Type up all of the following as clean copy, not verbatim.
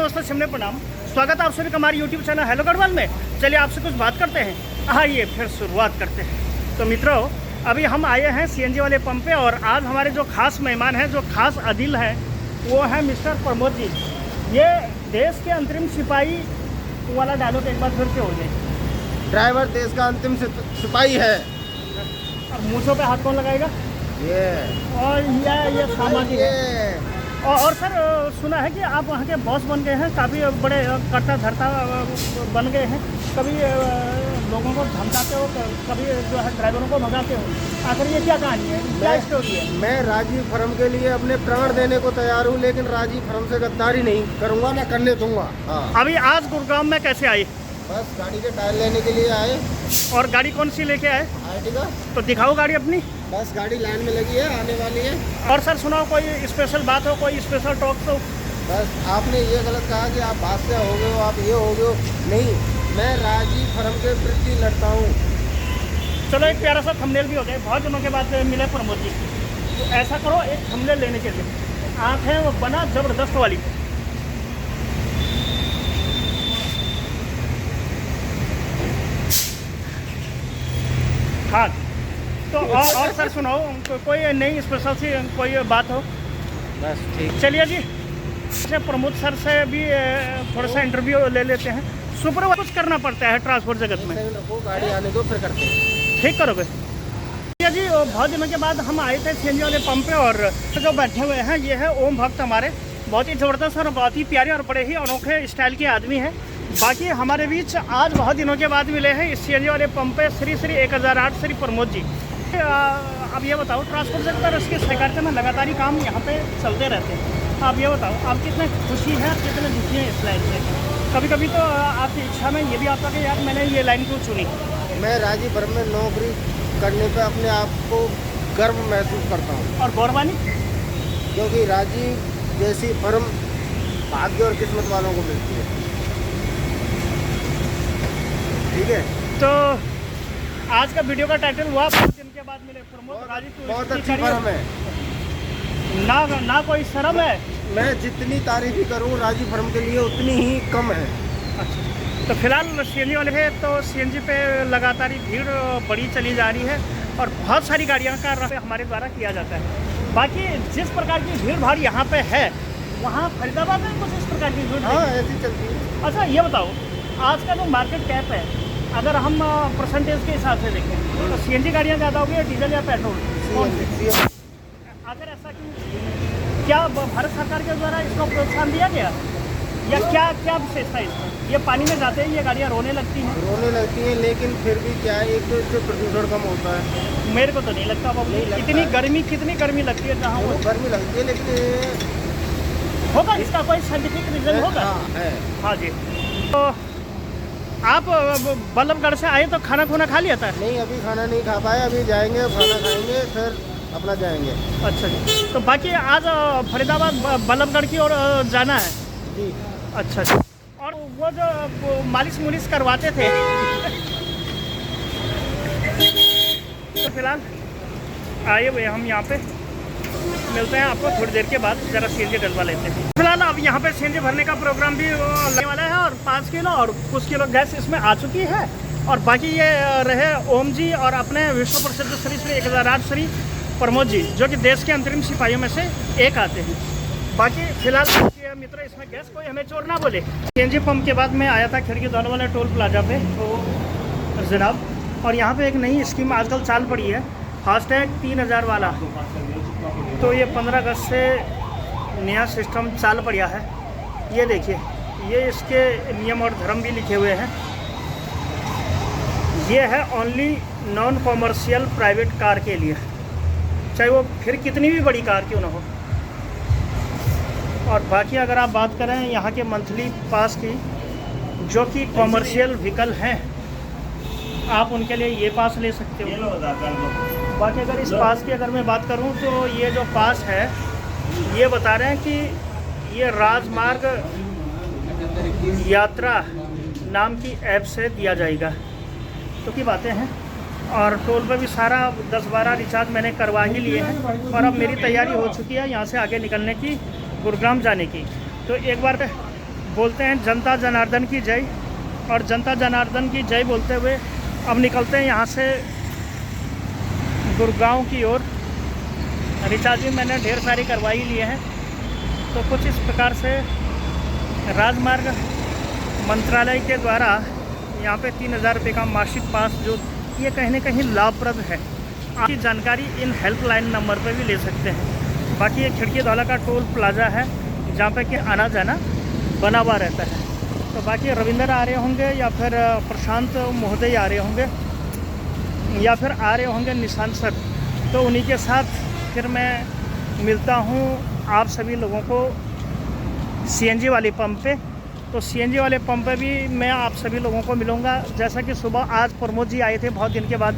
नमस्ते, शिमने प्रणाम। स्वागत है आप सभी का हमारे यूट्यूब चैनल हेलो गढ़वाल में। चलिए आपसे कुछ बात करते हैं। आइए फिर शुरुआत करते हैं। तो मित्रों, अभी हम आए हैं सीएनजी वाले पंप पे और आज हमारे जो खास मेहमान हैं, जो खास अदिल हैं, वो है मिस्टर प्रमोद जी। ये देश के अंतरिम सिपाही वाला डायलॉग एक बार फिर से हो जाए। ड्राइवर देश का अंतिम सिपाही है। और मूँछों पे हाथ कौन लगाएगा? ये और ये सामाजिक है। और सर, सुना है कि आप वहाँ के बॉस बन गए हैं, काफ़ी बड़े कर्ता धर्ता बन गए हैं। कभी लोगों को धमकाते हो, कभी जो है ड्राइवरों को भगाते हो। आखिर ये क्या कहानी है, क्या स्टोरी है? मैं राजीव फर्म के लिए अपने प्राण देने को तैयार हूँ, लेकिन राजीव फर्म से गद्दारी नहीं करूँगा, ना करने दूंगा। हाँ। अभी आज गुरुग्राम में कैसे आए? बस गाड़ी के टायर लेने के लिए आए। और गाड़ी कौन सी लेके आए? आर्टिगा। तो दिखाओ गाड़ी अपनी। बस गाड़ी लाइन में लगी है, आने वाली है। और सर सुनाओ, कोई स्पेशल बात हो, कोई स्पेशल टॉक हो? बस आपने ये गलत कहा कि आप बादशाह हो गए हो, आप ये हो गए हो। नहीं, मैं राजीव फर्म के प्रति लड़ता हूँ। चलो एक प्यारा सा थंबनेल भी हो जाए। बहुत दिनों के बाद मिले प्रमोद जी, तो ऐसा करो, एक थंबनेल लेने के लिए आँखें वो बना जबरदस्त वाली। हाँ, तो और सर सुनाओ, कोई नई स्पेशल सी कोई बात हो? बस ठीक। चलिए जी, प्रमोद सर से भी थोड़ा सा इंटरव्यू ले लेते हैं। सुपर कुछ करना पड़ता है ट्रांसपोर्ट जगत में। गाड़ी आने दो, फिर करते हैं। ठीक करोगे? जी, बहुत दिनों के बाद हम आए थे सीएनजी वाले पंप पे और जो बैठे हुए हैं ये है ओम भक्त हमारे। बहुत ही ज़बरदस्त और बहुत ही प्यारे और बड़े ही अनोखे स्टाइल के आदमी हैं। बाकी हमारे बीच आज बहुत दिनों के बाद मिले हैं इस सीएनजी वाले पंप पे श्री 1008 श्री प्रमोद जी। अब ये बताओ, ट्रांसपोर्ट सेक्टर इसकी सहकारिता में लगातार ही काम यहाँ पे चलते रहते हैं। आप ये बताओ, आप कितने खुशी हैं, कितने दुखी हैं इस लाइन से? कभी कभी तो आपकी इच्छा में ये भी आता है कि यार मैंने ये लाइन क्यों चुनी? मैं राजीव फर्म में नौकरी करने पर अपने आप को गर्व महसूस करता हूँ। और गौरवानी? क्योंकि राजीव जैसी फर्म भाग्य और किस्मत वालों को मिलती है। ठीक है, तो आज का वीडियो का टाइटल हुआ 5 दिन के बाद मिले प्रमोद। राजीव बहुत अच्छी फर्म है ना कोई शर्म है। मैं जितनी तारीफ ही करूँ राजीव फर्म के लिए उतनी ही कम है। अच्छा, तो फिलहाल सीएनजी वाले हैं, तो सीएनजी पे लगातार ही भीड़ बढ़ी चली जा रही है और बहुत सारी गाड़ियाँ का रख हमारे द्वारा किया जाता है। बाकी जिस प्रकार की भीड़ भाड़ यहाँ पे है, वहाँ फरीदाबाद में कुछ इस प्रकार की भीड़? हाँ, ऐसी चलती है। अच्छा, ये बताओ, आज का जो मार्केट कैप है, अगर हम परसेंटेज के हिसाब से देखें तो सीएनजी गाड़ियाँ ज़्यादा होगी या डीजल या पेट्रोल? अगर ऐसा क्यों? क्या भारत सरकार के द्वारा इसको प्रोत्साहन दिया गया या क्या विशेषता है इसमें? ये पानी में जाते हैं, ये गाड़ियाँ रोने लगती हैं, लेकिन फिर भी क्या है, एक तो इससे प्रदूषण कम होता है। मेरे को तो नहीं लगता बाबू। इतनी गर्मी, कितनी गर्मी लगती है जहाँ वो गर्मी लगती है, लेकिन होगा इसका कोई साइंटिफिक रीजन होगा। हाँ जी। तो आप बल्लभगढ़ से आए तो खाना खुना खा लिया था? नहीं, अभी खाना नहीं खा पाए, अभी जाएंगे, खाना खाएंगे, फिर अपना जाएंगे। अच्छा जी। तो बाकी आज फरीदाबाद बल्लभगढ़ की ओर जाना है जी। अच्छा जी। और वो जो मालिश मुलिश करवाते थे तो फिलहाल आए हुए हम यहाँ पे मिलते हैं आपको थोड़ी देर के बाद। ज़रा सीएनजी डलवा लेते हैं। फिलहाल अब यहाँ पे सीएनजी भरने का प्रोग्राम भी लगने वाला है और 5 किलो और कुछ किलो गैस इसमें आ चुकी है। और बाकी ये रहे ओम जी और अपने विश्व प्रसिद्ध श्री 1008 श्री प्रमोद जी, जो कि देश के अंतरिम सिपाहियों में से एक आते हैं। बाकी फिलहाल मित्र, इसमें गैस कोई हमें चोर ना बोले। सीएनजी पंप के बाद मैं आया था खिड़की दौड़ वाले टोल प्लाजा पे तो जनाब, और यहाँ पे एक नई स्कीम आजकल चाल पड़ी है, फास्टैग 3000 वाला। तो ये 15 अगस्त से नया सिस्टम चाल पड़ा है। ये देखिए, ये इसके नियम और धर्म भी लिखे हुए हैं। ये है only non commercial private car के लिए, चाहे वो फिर कितनी भी बड़ी कार क्यों ना हो। और बाकी अगर आप बात करें यहाँ के मंथली पास की, जो कि कॉमर्शियल व्हीकल हैं, आप उनके लिए ये पास ले सकते हो। बाकी अगर इस पास की अगर मैं बात करूँ तो ये जो पास है, ये बता रहे हैं कि ये राजमार्ग यात्रा नाम की ऐप से दिया जाएगा। तो की बातें हैं। और टोल पर भी सारा 10-12 रिचार्ज मैंने करवा ही लिए हैं और अब मेरी तैयारी हो चुकी है यहाँ से आगे निकलने की, गुरुग्राम जाने की। तो एक बार बोलते हैं जनता जनार्दन की जय। और जनता जनार्दन की जय बोलते हुए अब निकलते हैं यहाँ से गुड़गांव की ओर। रिचार्ज भी मैंने ढेर सारी करवा ही लिए हैं। तो कुछ इस प्रकार से राजमार्ग मंत्रालय के द्वारा यहाँ पे 3000 रुपये का मासिक पास, जो ये कहीं ना कहीं लाभप्रद है। आपकी जानकारी इन हेल्पलाइन नंबर पर भी ले सकते हैं। बाकी ये खिड़की दौला का टोल प्लाज़ा है जहाँ पे कि आना जाना बना हुआ रहता है। तो बाकी रविंदर आ रहे होंगे या फिर प्रशांत महोदय आ रहे होंगे या फिर आ रहे होंगे निशांत सर, तो उन्हीं के साथ फिर मैं मिलता हूँ आप सभी लोगों को सीएनजी वाले पंप पे। तो सीएनजी वाले पंप पे भी मैं आप सभी लोगों को मिलूँगा। जैसा कि सुबह आज प्रमोद जी आए थे बहुत दिन के बाद,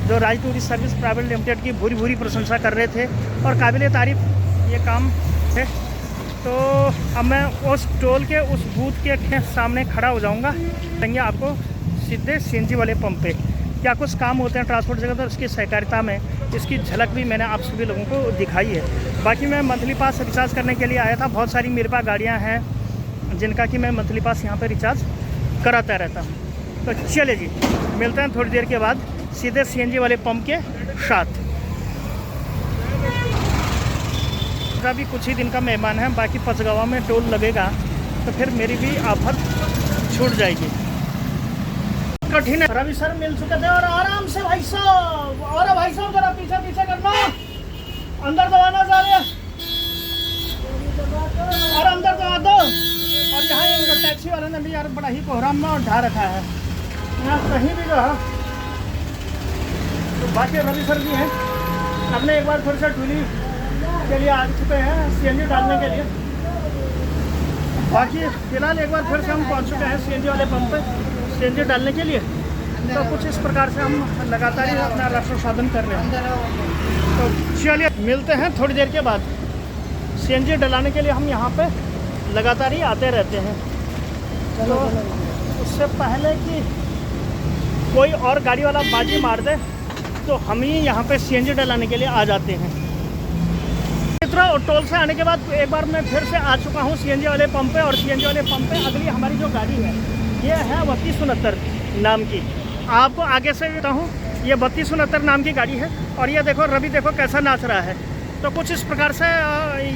जो राज टूरिस्ट सर्विस प्राइवेट लिमिटेड की भूरी भूरी प्रशंसा कर रहे थे और काबिल तारीफ़ ये काम है। तो अब मैं उस टोल के उस बूथ के सामने खड़ा हो जाऊंगा, देंगे आपको सीधे सीएनजी वाले पंप पे क्या कुछ काम होते हैं ट्रांसपोर्ट जगह, तो उसकी सहकारिता में इसकी झलक भी मैंने आप सभी लोगों को दिखाई है। बाकी मैं मंथली पास रिचार्ज करने के लिए आया था। बहुत सारी मेरे पास गाड़ियाँ हैं जिनका कि मैं मंथली पास यहाँ पर रिचार्ज कराता रहता हूँ। तो चलिए जी, मिलते हैं थोड़ी देर के बाद सीधे सीएनजी वाले पंप के साथ। भी कुछ ही दिन का मेहमान है, बाकी पचगावा में टोल लगेगा तो फिर मेरी भी आफत छूट जाएगी। कठिन है। रवि सर मिल चुके थे और आराम से भाई साहब, और भाई साहब जरा पीछे पीछे करना, अंदर दबाना जा रहे और अंदर दबा दो। और यहाँ टैक्सी वाले ने भी यार बड़ा ही कोहराम में उठा रखा है यहाँ कहीं भी जो है। तो बाकी रवि सर भी हैं, हमने एक बार थोड़ी सा टूली के लिए आ चुके हैं सीएनजी डालने के लिए। बाकी फिलहाल एक बार फिर से हम पहुंच चुके हैं सीएनजी वाले पंप पे सीएनजी डालने के लिए। तो कुछ इस प्रकार से हम लगातार ही अपना राष्ट्र साधन कर रहे हैं। तो चलिए मिलते हैं थोड़ी देर के बाद। सीएनजी डलाने के लिए हम यहाँ पे लगातार ही आते रहते हैं। चलो उससे पहले कि कोई और गाड़ी वाला बाजी मार दे तो हम ही यहाँ पे सीएनजी डलाने के लिए आ जाते हैं। और टोल से आने के बाद एक बार मैं फिर से आ चुका हूँ सीएनजी वाले पंप पे। और सीएनजी वाले पंप पे अगली हमारी जो गाड़ी है ये है 3269 नाम की। आपको आगे से बताता हूँ, ये 3269 नाम की गाड़ी है। और ये देखो रवि देखो कैसा नाच रहा है। तो कुछ इस प्रकार से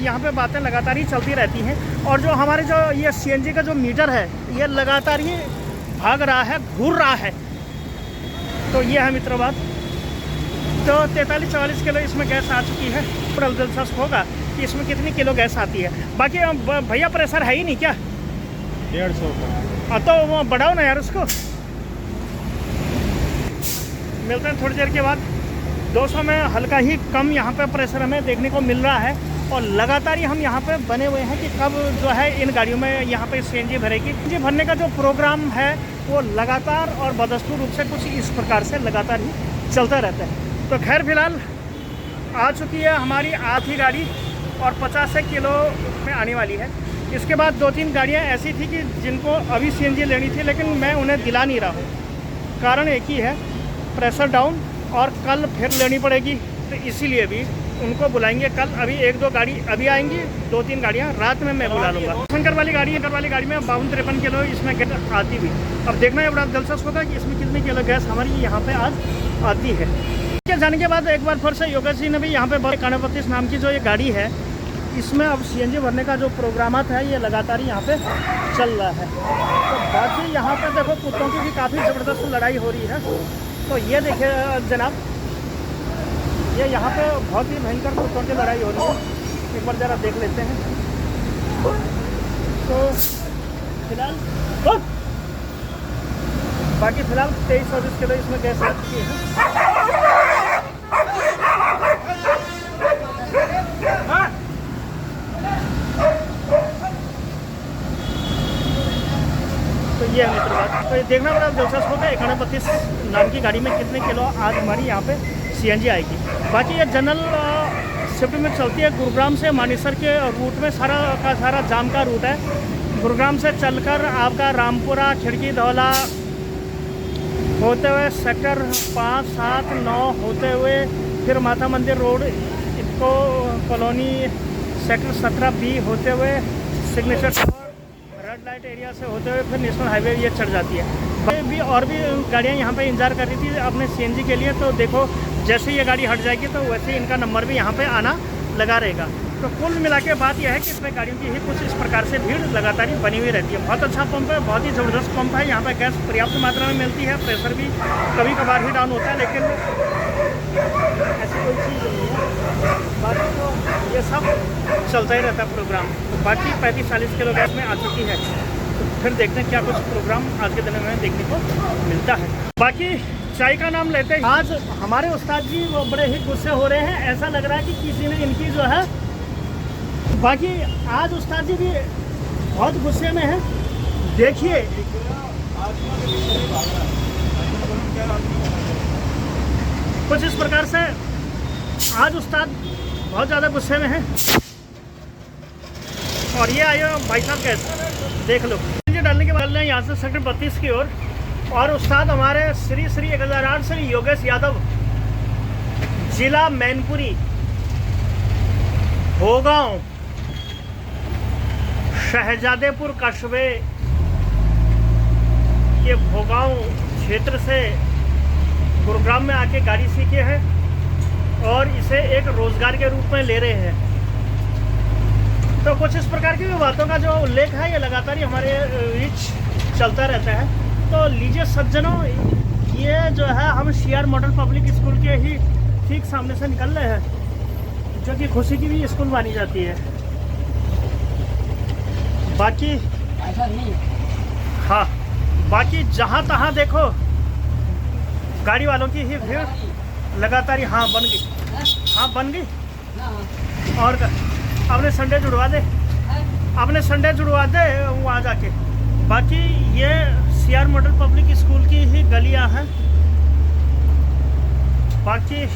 यहाँ पे बातें लगातार ही चलती रहती हैं। और जो हमारे जो ये सीएनजी का जो मीटर है ये लगातार ही भाग रहा है, घूर रहा है। तो ये है मित्रों बात। तो 43-44 किलो इसमें गैस आ चुकी है। बड़ा दिलचस्प होगा कि इसमें कितनी किलो गैस आती है। बाकी भैया प्रेशर है ही नहीं क्या? 150 का। तो वो बढ़ाओ ना यार उसको। मिलते हैं थोड़ी देर के बाद। 200 में हल्का ही कम यहाँ पे प्रेशर हमें देखने को मिल रहा है। और लगातार ही हम यहाँ पे बने हुए हैं कि कब जो है इन गाड़ियों में यहाँ पे सीएनजी भरेगी। सीएनजी भरने का जो प्रोग्राम है वो लगातार और बदस्तूर रूप से कुछ इस प्रकार से लगातार ही चलता रहता है। तो खैर फिलहाल आ चुकी है हमारी आधी गाड़ी और 50 किलो में आने वाली है। इसके बाद 2-3 गाड़ियाँ ऐसी थी कि जिनको अभी सीएनजी लेनी थी, लेकिन मैं उन्हें दिला नहीं रहा हूँ। कारण एक ही है, प्रेशर डाउन, और कल फिर लेनी पड़ेगी। तो इसीलिए भी उनको बुलाएंगे कल। अभी 1-2 गाड़ी अभी आएंगी, 2-3 गाड़ियाँ रात में मैं बुला लूँगा। शंकर वाली गाड़ी में 52-53 किलो इसमें गैस आती भी। अब देखना ये बड़ा दिलचस्प होगा कि इसमें कितनी किलो गैस हमारी यहाँ पे आज आती है। जाने के बाद एक बार फिर से योगेश जी ने भी यहाँ पे 9132 नाम की जो ये गाड़ी है इसमें अब सीएनजी भरने का जो प्रोग्राम है ये लगातार यहाँ पे चल रहा है। तो बाकी यहाँ पे देखो कुत्तों की भी काफ़ी ज़बरदस्त लड़ाई हो रही है। तो ये देखिए जनाब, ये यहाँ पे बहुत ही भयंकर कुत्तों की लड़ाई हो रही है। एक बार ज़रा देख लेते हैं। तो फिलहाल बाकी फिलहाल 23-24 किलो इसमें गैस आ चुकी है। तो ये है मित्र बात। तो ये देखना बड़ा दिलचस्प होगा 9132 नाम की गाड़ी में कितने किलो आज हमारी यहाँ पे सीएनजी आएगी। बाकी ये जनरल शिफ्ट में चलती है। गुरुग्राम से मानेसर के रूट में सारा का सारा जाम का रूट है। गुरुग्राम से चलकर आपका रामपुरा, खिड़की दौला होते हुए सेक्टर 5, 7, 9 होते हुए फिर माता मंदिर road, eco colony, sector 17B होते हुए signature tower, red light area से होते हुए फिर नेशनल हाईवे ये चढ़ जाती है। भी और भी गाड़ियाँ यहाँ पे इंतजार कर रही थी अपने सीएनजी के लिए, तो देखो जैसे ये गाड़ी हट जाएगी तो वैसे ही इनका नंबर भी यहाँ पे आना लगा रहेगा। तो कुल मिला के बात यह है कि इसमें गाड़ियों की ही कुछ इस प्रकार से भीड़ लगातार ही बनी हुई रहती है। बहुत अच्छा पंप है, बहुत ही ज़बरदस्त पंप है। यहाँ पे गैस पर्याप्त मात्रा में मिलती है, प्रेशर भी कभी कभार ही डाउन होता है, लेकिन ऐसी कोई चीज़ नहीं है। बाकी तो ये सब चलता ही रहता है प्रोग्राम। बाकी 35-40 किलो गैस में आ चुकी है, तो फिर देखते हैं क्या कुछ प्रोग्राम आज के दिन में देखने को मिलता है। बाकी चाय का नाम लेते हैं। आज हमारे उस्ताद जी वो बड़े ही गुस्से हो रहे हैं, ऐसा लग रहा है कि किसी ने इनकी जो है, बाकी आज उस्ताद जी भी बहुत गुस्से में हैं। देखिए कुछ इस प्रकार से आज उस्ताद बहुत ज़्यादा गुस्से में हैं। और ये आए भाई साहब कैसे देख लो, डालने के बाद यहाँ से सेक्टर 32 की ओर, और उस्ताद हमारे श्री 1008 श्री योगेश यादव, जिला मैनपुरी, भोगांव, शहजादेपुर कस्बे, ये भोगांव क्षेत्र से गुरुग्राम में आके गाड़ी सीखे हैं और इसे एक रोजगार के रूप में ले रहे हैं। तो कुछ इस प्रकार की भी बातों का जो उल्लेख है ये लगातार ही हमारे बीच चलता रहता है। तो लीजिए सज्जनों, ये जो है हम CR मॉडल पब्लिक स्कूल के ही ठीक सामने से निकल रहे हैं, जो कि खुशी की भी स्कूल मानी जाती है। बाकी ऐसा नहीं, हाँ, बाकी जहाँ तहाँ देखो गाड़ी वालों की ही भीड़ लगातार ही। हाँ बन गई, हाँ बन गई। और अपने संडे जुड़वा दे, अपने संडे जुड़वा दे वहाँ जाके। बाकी ये CR मॉडल पब्लिक स्कूल की ही गलियाँ हैं। बाकी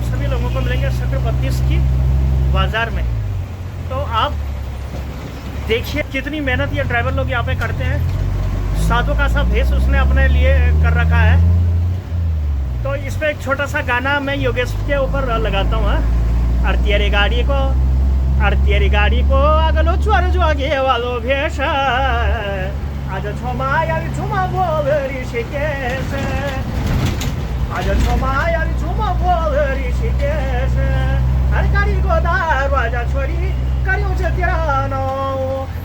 सभी लोगों को मिलेंगे सेक्टर 32 की बाज़ार में। तो आप देखिए कितनी मेहनत ये ड्राइवर लोग यहाँ पे करते हैं। साधु का सा भेष उसने अपने लिए कर रखा है। तो इस पे एक छोटा सा गाना मैं योगेश के ऊपर लगाता हूँ। अरतियरी गाड़ी को, अरतियरी गाड़ी को अगलो चोर जो आगे वालो भेष, आज छोमा यारी छुमा बोल ऋषिकेश, आज छोमा यारी छुमा बोल ऋषिकेश, हर गाड़ी को दरवाजा छोड़ी करियो चेतियानो,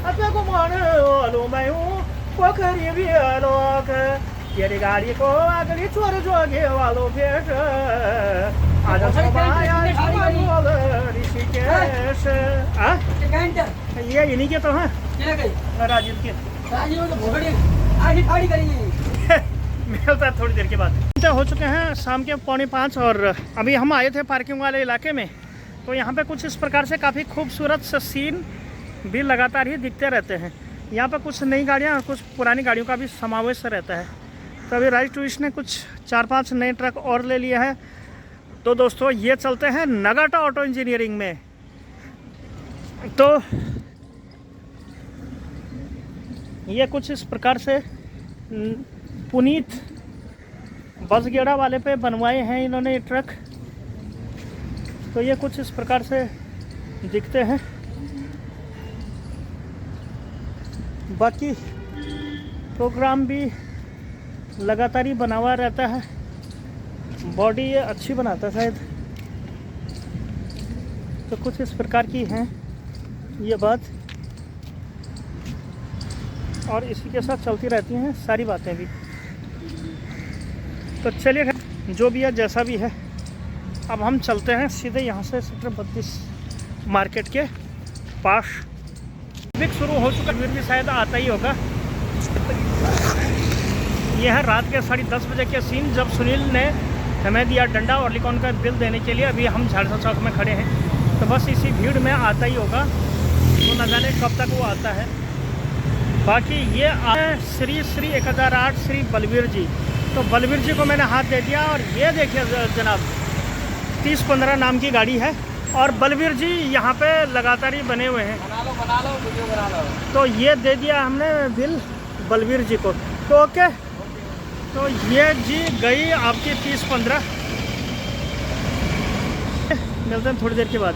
अपने को मन ओलू मैं हूँ पोखरी भी लोग, तेरी गाड़ी को अगली चोर जोगे वालों भेष, आज ऋषिकेश। ये इन्हीं के तो हैं, राजीव के। मिलता है थोड़ी देर के बाद। हो चुके हैं शाम के 4:45 और अभी हम आए थे पार्किंग वाले इलाके में। तो यहाँ पे कुछ इस प्रकार से काफ़ी खूबसूरत से सीन भी लगातार ही दिखते रहते हैं। यहाँ पे कुछ नई गाड़ियाँ और कुछ पुरानी गाड़ियों का भी समावेश रहता है। तो अभी राइट टूरिस्ट ने कुछ 4-5 नए ट्रक और ले लिए हैं। तो दोस्तों ये चलते हैं नगाटा ऑटो इंजीनियरिंग में। तो ये कुछ इस प्रकार से पुनीत बसगेड़ा वाले पे बनवाए हैं इन्होंने ये ट्रक। तो ये कुछ इस प्रकार से दिखते हैं। बाकी प्रोग्राम भी लगातार ही बना हुआ रहता है। बॉडी ये अच्छी बनाता है शायद। तो कुछ इस प्रकार की हैं ये बात, और इसी के साथ चलती रहती हैं सारी बातें भी। तो चलिए जो भी है जैसा भी है, अब हम चलते हैं सीधे यहाँ से सेक्टर 32 मार्केट के पास। ट्रैफिक शुरू हो चुका, फिर भी शायद आता ही होगा। यह है रात के 10:30 बजे के सीन, जब सुनील ने हमें दिया डंडा और लिकॉन का बिल देने के लिए। अभी हम झाड़सा चौक में खड़े हैं, तो बस इसी भीड़ में आता ही होगा। तो न जाने कब तक वो आता है। बाकी ये आए श्री 1008 श्री बलवीर जी। तो बलवीर जी को मैंने हाथ दे दिया, और ये देखिए जनाब 3015 नाम की गाड़ी है, और बलवीर जी यहाँ पे लगातार ही बने हुए हैं। बना लो वीडियो बना लो। तो ये दे दिया हमने बिल बलवीर जी को। तो ओके, तो ये जी गई आपकी 3015। मिलते हैं थोड़ी देर के बाद।